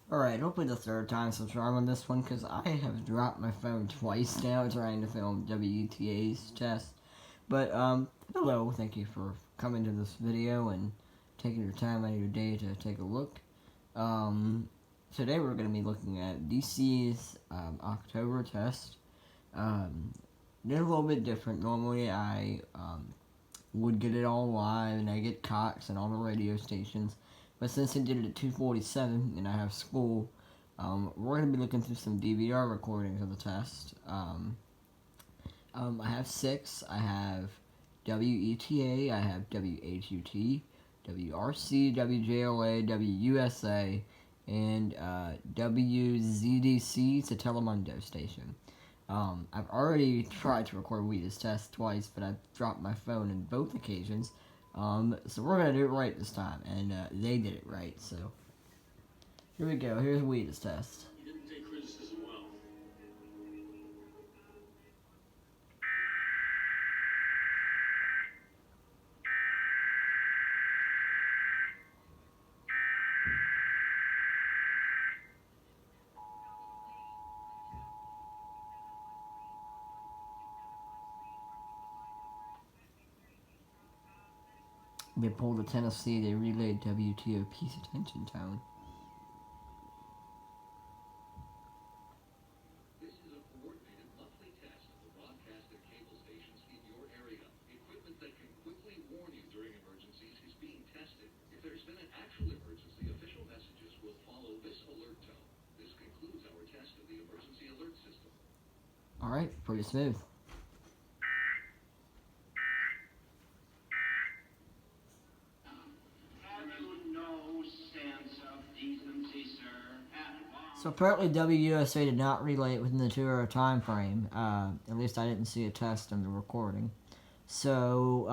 Alright, hopefully the third time's the charm on this one, because I have dropped my phone twice now trying to film WETA's test. But, hello, thank you for coming to this video and taking your time out of your day to take a look. Today we're going to be looking at DC's October test. They're a little bit different. Normally I would get it all live, and I get Cox and all the radio stations. But since I did it at 2:47 and I have school, we're going to be looking through some DVR recordings of the test. I have 6. I have WETA, I have WHUT, WRC, WJLA, WUSA, and WZDC. It's a Telemundo station. I've already tried to record WETA's test twice, but I've dropped my phone in both occasions. So we're going to do it right this time, and they did it right, so here we go. Here's WETA's test. You didn't take criticism well. They pulled the Tennessee, they relayed WTOP's attention tone. This is a coordinated monthly test of the broadcast and cable stations in your area. Equipment that can quickly warn you during emergencies is being tested. If there's been an actual emergency, official messages will follow this alert tone. This concludes our test of the emergency alert system. Alright, pretty smooth. So apparently WUSA did not relay it within the 2-hour time frame. At least I didn't see a test in the recording. So,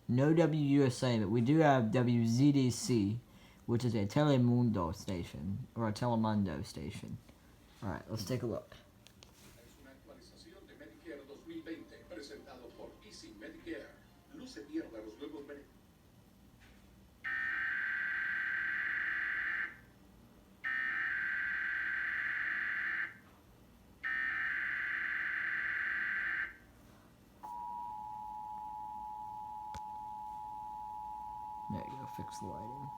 no WUSA, but we do have WZDC, which is a Telemundo station, or a Telemundo station. Alright, let's take a look. There you go, fix the lighting.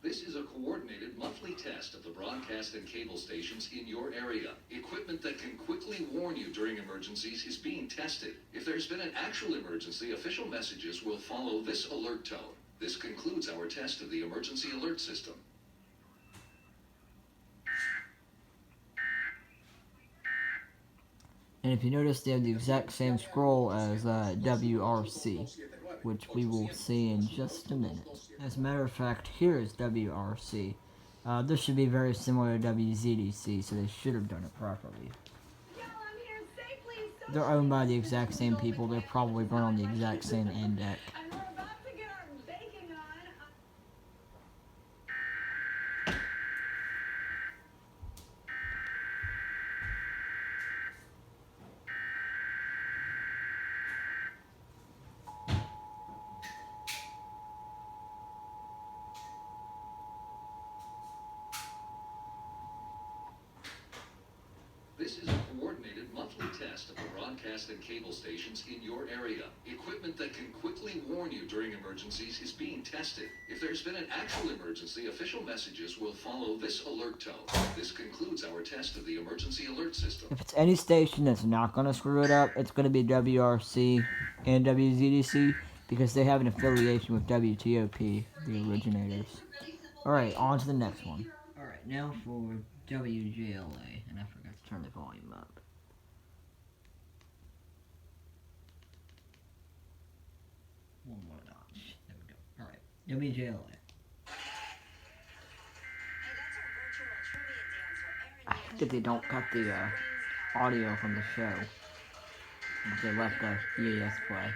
This is a coordinated monthly test of the broadcast and cable stations in your area. Equipment that can quickly warn you during emergencies is being tested. If there's been an actual emergency, official messages will follow this alert tone. This concludes our test of the emergency alert system. And if you notice, they have the exact same scroll as WRC, which we will see in just a minute. As a matter of fact, here is WRC. This should be very similar to WZDC, so they should have done it properly. They're owned by the exact same people. They're probably run on the exact same end deck. This is a coordinated monthly test of the broadcast and cable stations in your area. Equipment that can quickly warn you during emergencies is being tested. If there's been an actual emergency, official messages will follow this alert tone. This concludes our test of the emergency alert system. If it's any station that's not going to screw it up, it's going to be WRC and WZDC, because they have an affiliation with WTOP, the originators. Alright, on to the next one. Alright, now for WJLA, and I forgot to turn the volume up. One more notch. There we go. Alright, WJLA. I hate that they don't cut the audio from the show. They let the EAS play.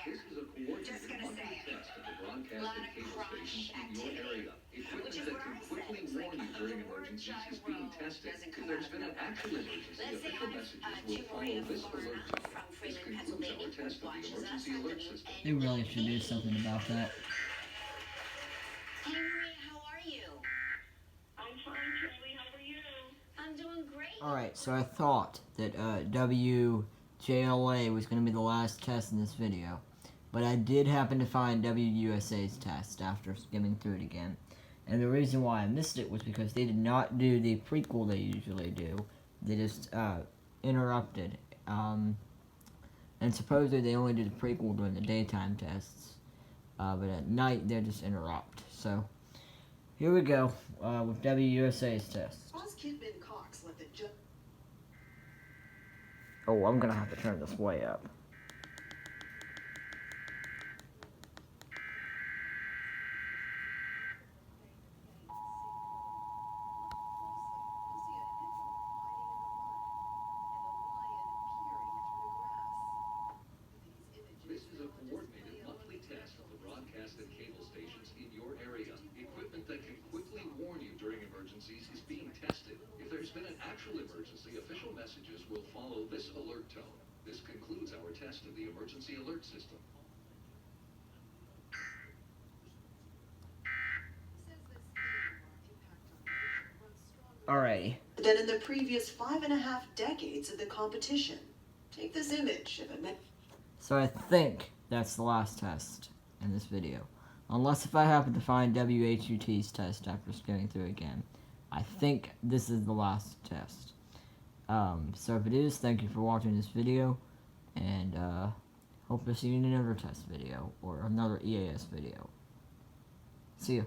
This is a coordinated monthly test of the broadcast and cable stations in your area. Equipment that can quickly warn you during emergencies is being tested. If there's been an actual emergency, official messages will follow this alert tone. This concludes our test of the emergency alert system. They really should do something about that. Hey Maria, how are you? I'm fine, Charlie. How are you? I'm doing great. Alright, so I thought that WJLA was going to be the last test in this video. But I did happen to find WUSA's test after skimming through it again. And the reason why I missed it was because they did not do the prequel they usually do. They just interrupted. And supposedly they only did the prequel during the daytime tests. But at night they just interrupt. So here we go with WUSA's test. Oh, I'm gonna have to turn this way up. This is a coordinated monthly test of the broadcast and cable stations in your area. Equipment that can quickly warn you during emergencies is being tested. If there's been an actual emergency, official messages will follow this alert tone. This concludes our test of the emergency alert system. Alrighty. Than in the previous 5.5 decades of the competition. Take this image of a So I think that's the last test in this video. Unless if I happen to find WHUT's test after skimming through again. I think this is the last test. So if it is, thank you for watching this video. And hope to see you in another test video. Or another EAS video. See ya.